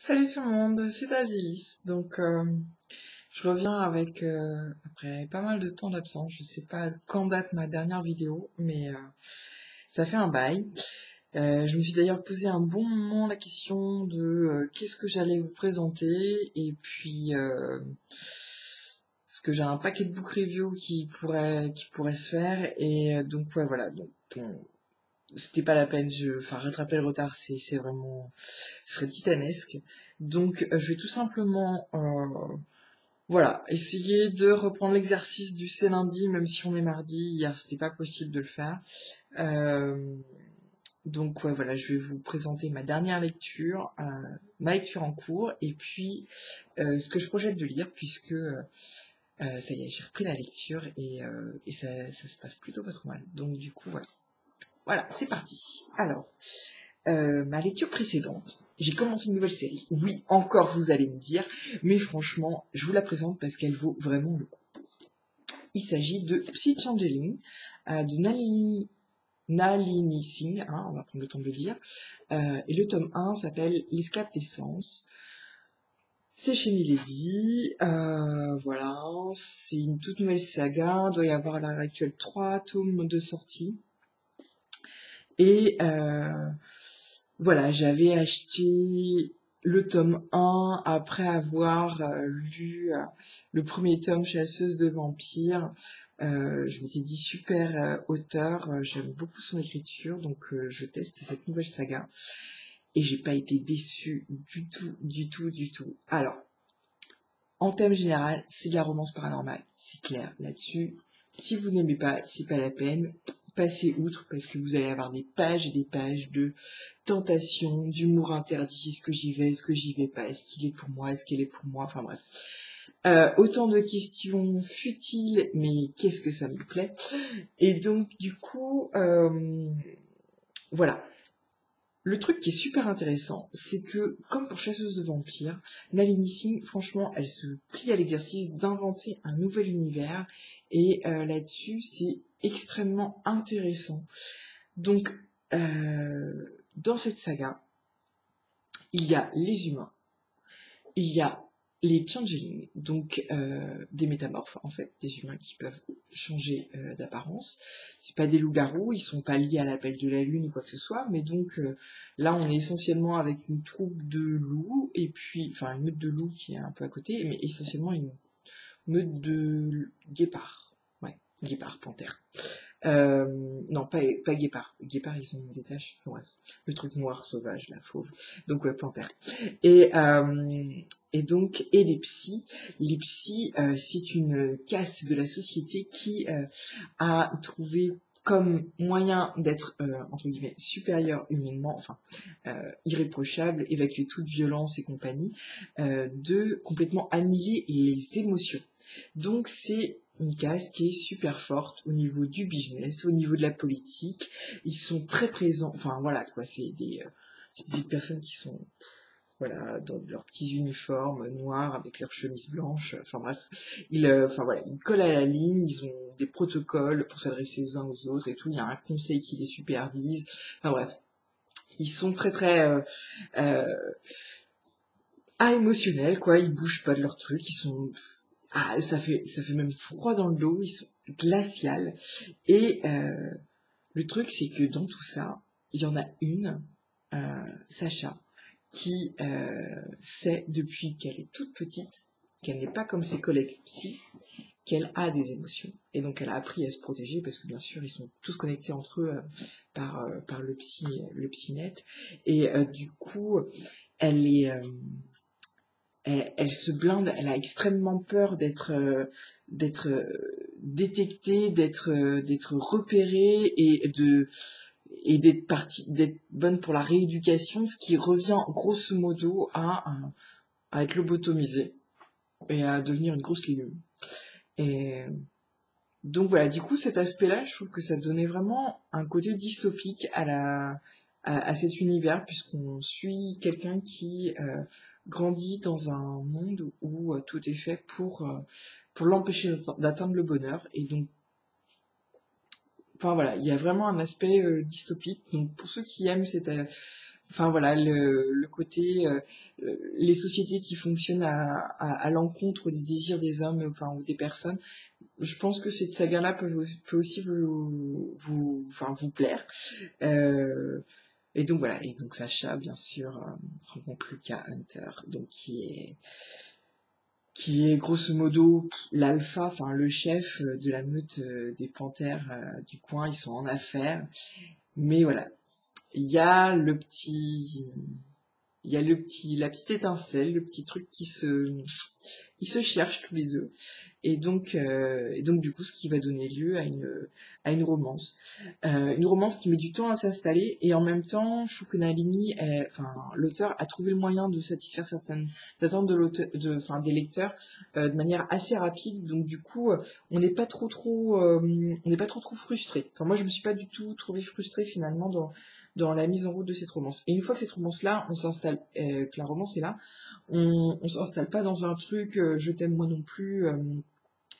Salut tout le monde, c'est Azilis. Je reviens avec, après pas mal de temps d'absence, je sais pas quand date ma dernière vidéo, mais ça fait un bail. Je me suis d'ailleurs posé un bon moment la question de qu'est-ce que j'allais vous présenter, et puis parce que j'ai un paquet de book review qui pourrait se faire, et donc ouais voilà, donc c'était pas la peine, enfin rattraper le retard, c'est vraiment, ce serait titanesque. Donc je vais tout simplement, voilà, essayer de reprendre l'exercice du c'est lundi, même si on est mardi. Hier c'était pas possible de le faire. Euh, donc ouais voilà, je vais vous présenter ma dernière lecture, ma lecture en cours, et puis ce que je projette de lire, puisque ça y est, j'ai repris la lecture et ça se passe plutôt pas trop mal. Donc du coup voilà. Voilà, c'est parti. Alors, ma lecture précédente, j'ai commencé une nouvelle série. Oui, encore vous allez me dire, mais franchement, je vous la présente parce qu'elle vaut vraiment le coup. Il s'agit de Psy Changeling, de Nalini Singh, hein, on va prendre le temps de le dire. Et le tome 1 s'appelle L'escape des sens. C'est chez Milady, voilà, c'est une toute nouvelle saga, il doit y avoir à l'heure actuelle 3 tomes de sortie. Et voilà, j'avais acheté le tome 1 après avoir lu le premier tome Chasseuse de vampires. Je m'étais dit super auteur, j'aime beaucoup son écriture, donc je teste cette nouvelle saga. Et j'ai pas été déçue du tout, du tout, du tout. Alors, en thème général, c'est de la romance paranormale, c'est clair là-dessus. Si vous n'aimez pas, c'est pas la peine. Passez outre parce que vous allez avoir des pages et des pages de tentation, d'humour interdit. Est-ce que j'y vais, est-ce que j'y vais pas, est-ce qu'il est pour moi, est-ce qu'elle est pour moi, enfin bref. Autant de questions futiles, mais qu'est-ce que ça me plaît. Et donc du coup, voilà. Le truc qui est super intéressant, c'est que, comme pour Chasseuse de vampires, Nalini Singh, franchement, elle se plie à l'exercice d'inventer un nouvel univers, et là-dessus, c'est extrêmement intéressant. Donc, dans cette saga, il y a les humains, il y a les changelings, donc des métamorphes, en fait, des humains qui peuvent changer d'apparence. C'est pas des loups-garous, ils sont pas liés à l'appel de la lune ou quoi que ce soit, mais donc là on est essentiellement avec une troupe de loups, et puis, enfin une meute de loups qui est un peu à côté, mais essentiellement une meute de guépards. Ouais, guépards, panthères. Non, pas guépard. Guépard, ils ont des taches. Enfin, bref, le truc noir, sauvage, la fauve. Donc, ouais, panthère. Et, donc, et les psys. Les psys, c'est une caste de la société qui a trouvé comme moyen d'être, entre guillemets, supérieur humainement, enfin, irréprochable, évacuer toute violence et compagnie, de complètement annihiler les émotions. Donc, c'est une case qui est super forte au niveau du business, au niveau de la politique. Ils sont très présents, enfin voilà quoi, c'est des personnes qui sont, voilà, dans leurs petits uniformes noirs avec leurs chemises blanches, enfin bref, enfin voilà, ils collent à la ligne, ils ont des protocoles pour s'adresser aux uns aux autres et tout, il y a un conseil qui les supervise, enfin bref, ils sont très très émotionnels quoi, ils bougent pas de leur truc, ils sont, ça fait même froid dans le dos, ils sont glaciales. Et le truc, c'est que dans tout ça, il y en a une, Sacha, qui sait depuis qu'elle est toute petite qu'elle n'est pas comme ses collègues psy, qu'elle a des émotions. Et donc elle a appris à se protéger parce que bien sûr ils sont tous connectés entre eux par le psynet. Et du coup, elle est elle se blinde, elle a extrêmement peur d'être détectée, d'être repérée et d'être bonne pour la rééducation, ce qui revient grosso modo à être lobotomisée et à devenir une grosse légume. Et donc voilà, du coup cet aspect-là, je trouve que ça donnait vraiment un côté dystopique à cet univers, puisqu'on suit quelqu'un qui grandit dans un monde où tout est fait pour l'empêcher d'atteindre le bonheur. Et donc, enfin voilà, il y a vraiment un aspect dystopique. Donc pour ceux qui aiment enfin voilà, le côté, les sociétés qui fonctionnent à l'encontre des désirs des hommes, enfin ou des personnes. Je pense que cette saga-là peut aussi enfin, vous plaire. Euh, et donc voilà, et donc Sacha, bien sûr, rencontre Lucas Hunter, donc qui est grosso modo l'alpha, enfin le chef de la meute des panthères du coin. Ils sont en affaires, mais voilà, il y a le petit, la petite étincelle, le petit truc ils se cherchent tous les deux. Et donc du coup, ce qui va donner lieu à une romance qui met du temps à s'installer, et en même temps, je trouve que Nalini, enfin, l'auteur a trouvé le moyen de satisfaire certaines attentes de l'auteur, enfin, des lecteurs, de manière assez rapide. Donc du coup, on n'est pas trop frustré. Enfin, moi, je me suis pas du tout trouvé frustrée finalement dans la mise en route de cette romance. Et une fois que cette romance-là, on s'installe, que la romance est là, on s'installe pas dans un truc, je t'aime moi non plus.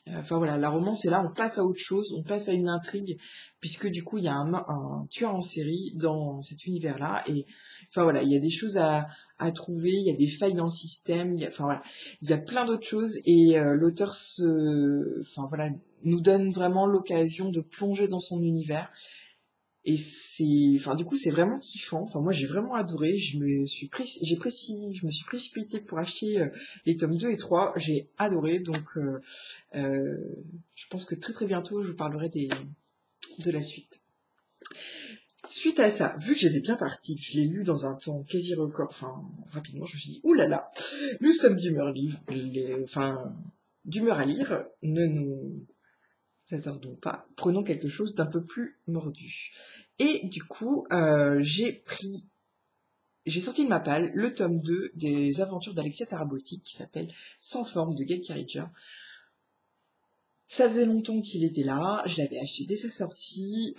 Enfin voilà, la romance est là, on passe à autre chose, on passe à une intrigue, puisque du coup il y a un tueur en série dans cet univers-là, et enfin voilà, il y a des choses à trouver, il y a des failles dans le système, enfin voilà, il y a plein d'autres choses, et l'auteur enfin voilà, nous donne vraiment l'occasion de plonger dans son univers. Et enfin, du coup, c'est vraiment kiffant. Enfin, moi, j'ai vraiment adoré. Je me suis précipitée pour acheter les tomes 2 et 3. J'ai adoré. Donc, euh, je pense que très très bientôt, je vous parlerai de la suite. Suite à ça, vu que j'étais bien partie, que je l'ai lu dans un temps quasi record, enfin, rapidement, je me suis dit, oulala, nous sommes d'humeur à lire, ne nous attardons pas, prenons quelque chose d'un peu plus mordu. Et du coup, j'ai sorti de ma palle le tome 2 des aventures d'Alexia Tarabotti qui s'appelle Sans forme de Gail Carriger. Ça faisait longtemps qu'il était là, je l'avais acheté dès sa sortie,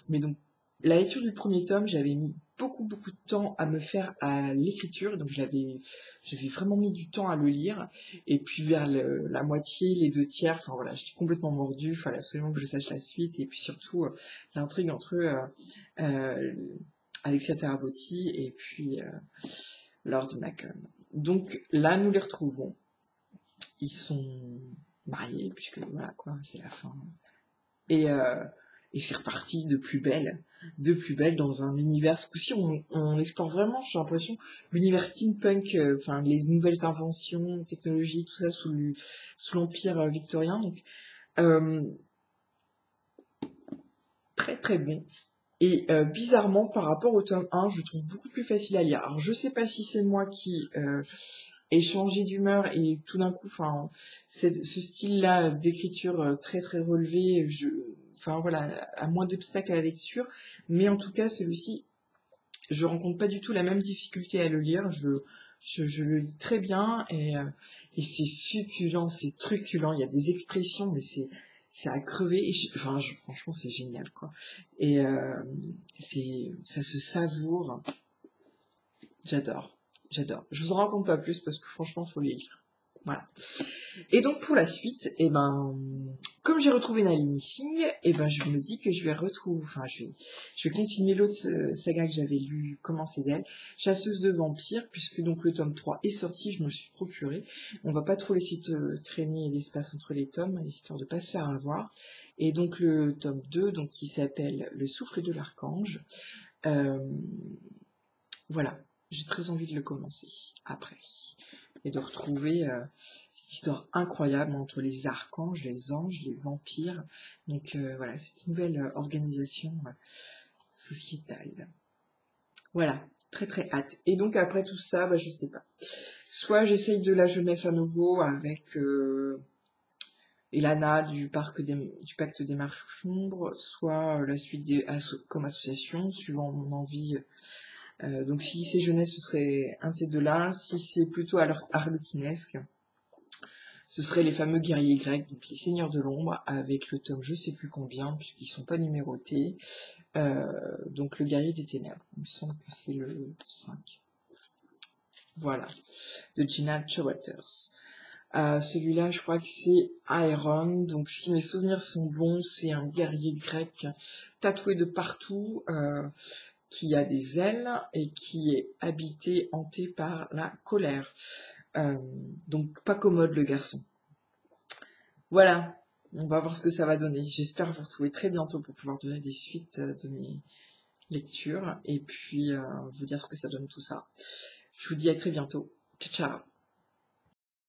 mais donc la lecture du premier tome, j'avais mis beaucoup de temps à me faire à l'écriture, donc j'avais vraiment mis du temps à le lire, et puis vers la moitié, les 2 tiers, enfin voilà, j'étais complètement mordue, il fallait absolument que je sache la suite, et puis surtout l'intrigue entre euh, Alexia Tarabotti et puis Lord Macon. Donc là, nous les retrouvons, ils sont mariés, puisque voilà quoi, c'est la fin. Et, euh, et c'est reparti de plus belle dans un univers. Ce coup-ci, on explore vraiment, j'ai l'impression, l'univers steampunk, enfin les nouvelles inventions technologiques, tout ça sous l'empire victorien. Donc euh, très très bon. Et bizarrement, par rapport au tome 1, je le trouve beaucoup plus facile à lire. Alors je sais pas si c'est moi qui ai changé d'humeur et tout d'un coup, enfin, ce style-là d'écriture très très relevé, enfin voilà, à moins d'obstacles à la lecture, mais en tout cas celui-ci, je rencontre pas du tout la même difficulté à le lire. Je le lis très bien, et c'est succulent, c'est truculent. Il y a des expressions, mais c'est à crever. Et franchement, c'est génial quoi. Et ça se savoure. J'adore, j'adore. Je vous en raconte pas plus parce que franchement, faut les lire. Voilà. Et donc pour la suite, comme j'ai retrouvé Nalini Singh, je me dis que je vais continuer l'autre saga que j'avais lu, commencer d'elle, Chasseuse de vampires, puisque donc le tome 3 est sorti, je me le suis procuré. On va pas trop laisser traîner l'espace entre les tomes, histoire de pas se faire avoir. Et donc le tome 2, donc qui s'appelle Le souffle de l'archange. Euh, voilà, j'ai très envie de le commencer après et de retrouver cette histoire incroyable entre les archanges, les anges, les vampires. Donc voilà, cette nouvelle organisation sociétale. Voilà, très très hâte. Et donc après tout ça, je sais pas. Soit j'essaye de la jeunesse à nouveau avec Elana du pacte des marches-ombres, soit la suite comme association, suivant mon envie. Donc si c'est jeunesse, ce serait un de ces deux-là. Si c'est plutôt harlequinesque, ce serait les fameux guerriers grecs, donc les seigneurs de l'ombre, avec le tome je sais plus combien, puisqu'ils sont pas numérotés. Donc le guerrier des ténèbres, il me semble que c'est le 5. Voilà, de Gina Chowaters. Celui-là, je crois que c'est Aeron, donc si mes souvenirs sont bons, c'est un guerrier grec tatoué de partout, qui a des ailes et qui est habité, hanté par la colère. Donc pas commode le garçon. Voilà, on va voir ce que ça va donner. J'espère vous retrouver très bientôt pour pouvoir donner des suites de mes lectures et puis vous dire ce que ça donne tout ça. Je vous dis à très bientôt. Ciao, ciao.